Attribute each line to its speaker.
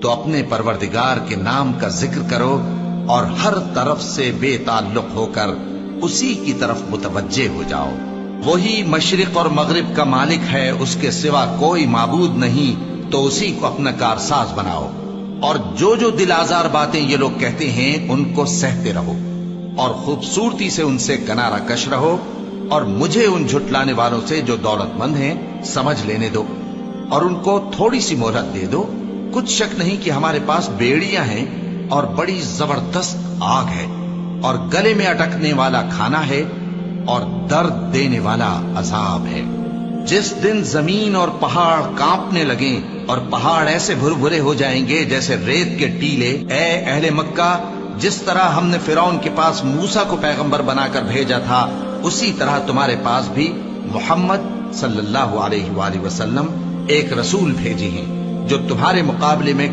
Speaker 1: تو اپنے پروردگار کے نام کا ذکر کرو اور ہر طرف سے بے تعلق ہو کر اسی کی طرف متوجہ ہو جاؤ۔ وہی مشرق اور مغرب کا مالک ہے، اس کے سوا کوئی معبود نہیں، تو اسی کو اپنا کارساز بناؤ۔ اور جو دل آزار باتیں یہ لوگ کہتے ہیں ان کو سہتے رہو اور خوبصورتی سے ان سے کنارہ کش رہو، اور مجھے ان جھٹلانے والوں سے جو دولت مند ہیں سمجھ لینے دو، اور ان کو تھوڑی سی مہلت دے دو۔ کچھ شک نہیں کہ ہمارے پاس بیڑیاں ہیں اور بڑی زبردست آگ ہے، اور گلے میں اٹکنے والا کھانا ہے، اور درد دینے والا عذاب ہے۔ جس دن زمین اور پہاڑ کانپنے لگیں اور پہاڑ ایسے بھربھرے ہو جائیں گے جیسے ریت کے ٹیلے، اے اہل مکہ، جس طرح ہم نے فرعون کے پاس موسیٰ کو پیغمبر بنا کر بھیجا تھا، اسی طرح تمہارے پاس بھی محمد صلی اللہ علیہ وآلہ وسلم ایک رسول بھیجی ہیں جو تمہارے مقابلے میں